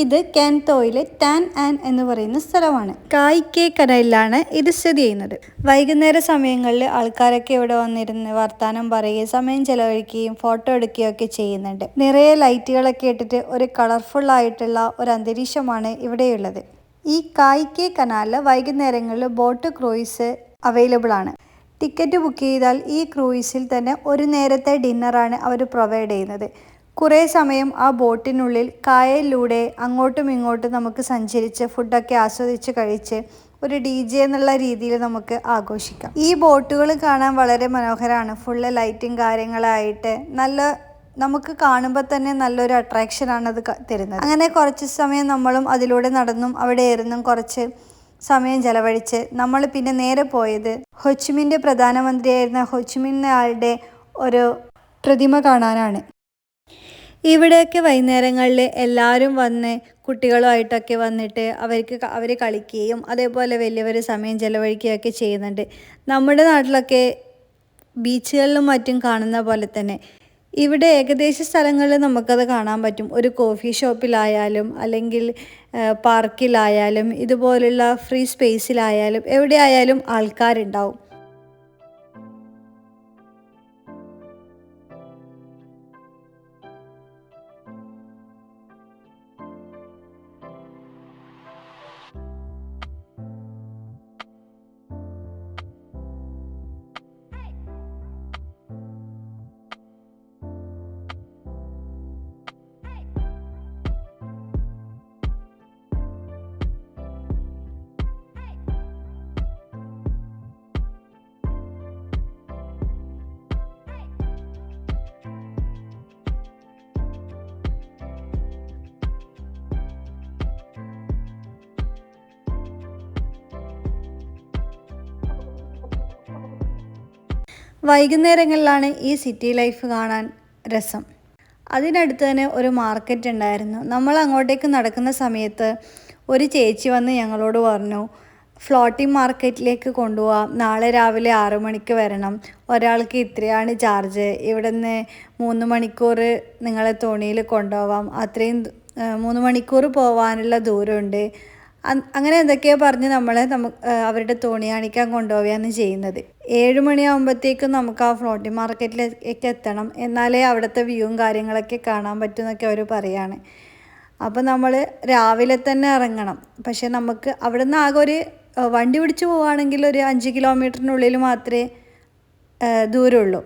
ഇത് കാൻതോയിലെ tan an എന്ന് പറയുന്ന സ്ഥലമാണ്. കായ് കെ കനയിലാണ് ഇത് സ്ഥിതി ചെയ്യുന്നത്. വൈകുന്നേര സമയങ്ങളിൽ ആൾക്കാരൊക്കെ ഇവിടെ വന്നിരുന്ന് വർത്തമാനം പറയുകയും സമയം ചെലവഴിക്കുകയും ഫോട്ടോ എടുക്കുകയും ഒക്കെ ചെയ്യുന്നുണ്ട്. നിറയെ ലൈറ്റുകളൊക്കെ ഇട്ടിട്ട് ഒരു കളർഫുൾ ആയിട്ടുള്ള ഒരു അന്തരീക്ഷമാണ് ഇവിടെയുള്ളത്. ഈ കായ് കെ കനാലിൽ വൈകുന്നേരങ്ങളിൽ ബോട്ട് ക്രൂയിസ് അവൈലബിൾ ആണ്. ടിക്കറ്റ് ബുക്ക് ചെയ്താൽ ഈ ക്രൂയിസിൽ തന്നെ ഒരു നേരത്തെ ഡിന്നറാണ് അവർ പ്രൊവൈഡ് ചെയ്യുന്നത്. കുറേ സമയം ആ ബോട്ടിനുള്ളിൽ കായലിലൂടെ അങ്ങോട്ടും ഇങ്ങോട്ടും നമുക്ക് സഞ്ചരിച്ച് ഫുഡൊക്കെ ആസ്വദിച്ച് കഴിച്ച് ഒരു DJ എന്നുള്ള രീതിയിൽ നമുക്ക് ആഘോഷിക്കാം. ഈ ബോട്ടുകൾ കാണാൻ വളരെ മനോഹരമാണ്. ഫുള്ള് ലൈറ്റും കാര്യങ്ങളായിട്ട് നമുക്ക് കാണുമ്പോൾ തന്നെ നല്ലൊരു അട്രാക്ഷനാണ് അത് തരുന്നത്. അങ്ങനെ കുറച്ച് സമയം നമ്മളും അതിലൂടെ നടന്നും അവിടെ ഇരുന്നും കുറച്ച് സമയം ചെലവഴിച്ച് നമ്മൾ പിന്നെ നേരെ പോയത് ഹോച്ചിമിൻ്റെ പ്രധാനമന്ത്രിയായിരുന്ന ഹോച്ചിമിന്നയാളുടെ ഒരു പ്രതിമ കാണാനാണ്. ഇവിടെയൊക്കെ വൈകുന്നേരങ്ങളിൽ എല്ലാവരും വന്ന് കുട്ടികളുമായിട്ടൊക്കെ വന്നിട്ട് അവർ കളിക്കുകയും അതേപോലെ വലിയവർ സമയം ചെലവഴിക്കുകയൊക്കെ ചെയ്യുന്നുണ്ട്. നമ്മുടെ നാട്ടിലൊക്കെ ബീച്ചുകളിലും മറ്റും കാണുന്ന പോലെ തന്നെ ഇവിടെ ഏകദേശ സ്ഥലങ്ങളിൽ നമുക്കത് കാണാൻ പറ്റും. ഒരു കോഫി ഷോപ്പിലായാലും അല്ലെങ്കിൽ പാർക്കിലായാലും ഇതുപോലുള്ള ഫ്രീ സ്പേസിലായാലും എവിടെയായാലും ആൾക്കാരുണ്ടാവും. വൈകുന്നേരങ്ങളിലാണ് ഈ സിറ്റി ലൈഫ് കാണാൻ രസം. അതിനടുത്ത് തന്നെ ഒരു മാർക്കറ്റ് ഉണ്ടായിരുന്നു. നമ്മൾ അങ്ങോട്ടേക്ക് നടക്കുന്ന സമയത്ത് ഒരു ചേച്ചി വന്ന് ഞങ്ങളോട് പറഞ്ഞു, ഫ്ലോട്ടിംഗ് മാർക്കറ്റിലേക്ക് കൊണ്ടുപോകാം, നാളെ രാവിലെ 6 മണിക്ക് വരണം, ഒരാൾക്ക് ഇത്രയാണ് ചാർജ്, ഇവിടെ നിന്ന് 3 മണിക്കൂർ നിങ്ങളെ തോണിയിൽ കൊണ്ടുപോകാം, അത്രയും 3 മണിക്കൂർ പോകാനുള്ള ദൂരമുണ്ട്, അങ്ങനെ എന്തൊക്കെയോ പറഞ്ഞ് അവരുടെ തോണി കാണിക്കാൻ കൊണ്ടുപോവുകയാണ് ചെയ്യുന്നത്. 7 മണിയാകുമ്പോഴത്തേക്കും നമുക്ക് ആ ഫ്ലോട്ടിംഗ് മാർക്കറ്റിലേക്ക് എത്തണം, എന്നാലേ അവിടുത്തെ വ്യൂവും കാര്യങ്ങളൊക്കെ കാണാൻ പറ്റുമെന്നൊക്കെ അവർ പറയാണ്. അപ്പോൾ നമ്മൾ രാവിലെ തന്നെ ഇറങ്ങണം. പക്ഷേ നമുക്ക് അവിടെ നിന്ന് ആകെ ഒരു വണ്ടി പിടിച്ച് പോവുകയാണെങ്കിൽ ഒരു 5 കിലോമീറ്ററിനുള്ളിൽ മാത്രമേ ദൂരമുള്ളൂ.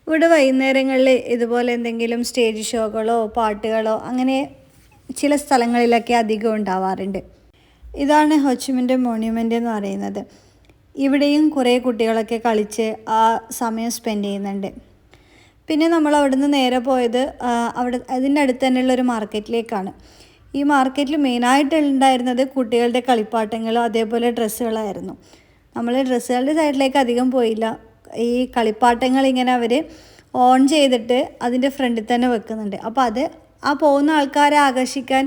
ഇവിടെ വൈകുന്നേരങ്ങളിൽ ഇതുപോലെ എന്തെങ്കിലും സ്റ്റേജ് ഷോകളോ പാട്ടുകളോ അങ്ങനെ ചില സ്ഥലങ്ങളിലൊക്കെ അധികം ഉണ്ടാവാറുണ്ട്. ഇതാണ് ഹോച്ചിമിൻ്റെ മോണ്യുമെൻ്റ് എന്ന് പറയുന്നത്. ഇവിടെയും കുറേ കുട്ടികളൊക്കെ കളിച്ച് ആ സമയം സ്പെൻഡ് ചെയ്യുന്നുണ്ട്. പിന്നെ നമ്മൾ അവിടുന്ന് നേരെ പോയത് അതിൻ്റെ അടുത്ത് തന്നെയുള്ളൊരു മാർക്കറ്റിലേക്കാണ്. ഈ മാർക്കറ്റിൽ മെയിനായിട്ടുണ്ടായിരുന്നത് കുട്ടികളുടെ കളിപ്പാട്ടങ്ങളും അതേപോലെ ഡ്രസ്സുകളായിരുന്നു. നമ്മൾ ഡ്രസ്സുകളുടെ സൈഡിലേക്ക് അധികം പോയില്ല. ഈ കളിപ്പാട്ടങ്ങൾ ഇങ്ങനെ അവർ ഓൺ ചെയ്തിട്ട് അതിൻ്റെ ഫ്രണ്ടിൽ തന്നെ വെക്കുന്നുണ്ട്. അപ്പോൾ അത് ആ പോകുന്ന ആൾക്കാരെ ആകർഷിക്കാൻ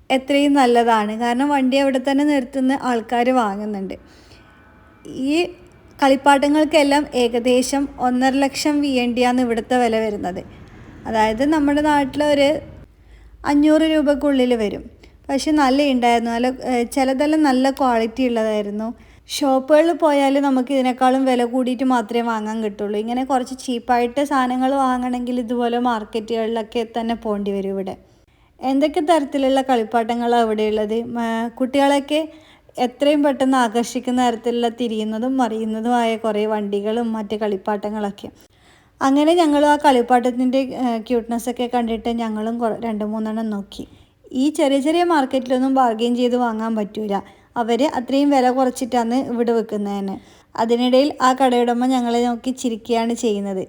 എത്രയും നല്ലതാണ്. കാരണം വണ്ടി അവിടെ തന്നെ നിർത്തുന്ന ആൾക്കാർ വാങ്ങുന്നുണ്ട്. ഈ കളിപ്പാട്ടങ്ങൾക്കെല്ലാം ഏകദേശം 1.5 ലക്ഷം VND ഇവിടുത്തെ വില വരുന്നത്. അതായത് നമ്മുടെ നാട്ടിലൊരു 500 രൂപക്കുള്ളിൽ വരും. പക്ഷെ നല്ല ഉണ്ടായിരുന്നു, ചിലതെല്ലാം നല്ല ക്വാളിറ്റി ഉള്ളതായിരുന്നു. ഷോപ്പുകളിൽ പോയാൽ നമുക്ക് ഇതിനേക്കാളും വില കൂടിയിട്ട് മാത്രമേ വാങ്ങാൻ കിട്ടുള്ളൂ. ഇങ്ങനെ കുറച്ച് ചീപ്പായിട്ട് സാധനങ്ങൾ വാങ്ങണമെങ്കിൽ ഇതുപോലെ മാർക്കറ്റുകളിലൊക്കെ തന്നെ പോകേണ്ടി വരും. ഇവിടെ എന്തൊക്കെ തരത്തിലുള്ള കളിപ്പാട്ടങ്ങളാണ് ഇവിടെയുള്ളത്. കുട്ടികളൊക്കെ എത്രയും പെട്ടെന്ന് ആകർഷിക്കുന്ന തരത്തിലുള്ള തിരിയുന്നതും മറിയുന്നതുമായ കുറേ വണ്ടികളും മറ്റ് കളിപ്പാട്ടങ്ങളൊക്കെ. അങ്ങനെ ഞങ്ങൾ ആ കളിപ്പാട്ടത്തിൻ്റെ ക്യൂട്ട്നെസ്സൊക്കെ കണ്ടിട്ട് ഞങ്ങളും 2-3 നോക്കി. ഈ ചെറിയ ചെറിയ മാർക്കറ്റിലൊന്നും ബാർഗെയിൻ ചെയ്ത് വാങ്ങാൻ പറ്റില്ല. അവർ അത്രയും വില കുറച്ചിട്ടാണ് ഇവിടെ വെക്കുന്നതിന്. അതിനിടയിൽ ആ കടയുടമ ഞങ്ങളെ നോക്കി ചിരിക്കുകയാണ് ചെയ്യുന്നത്.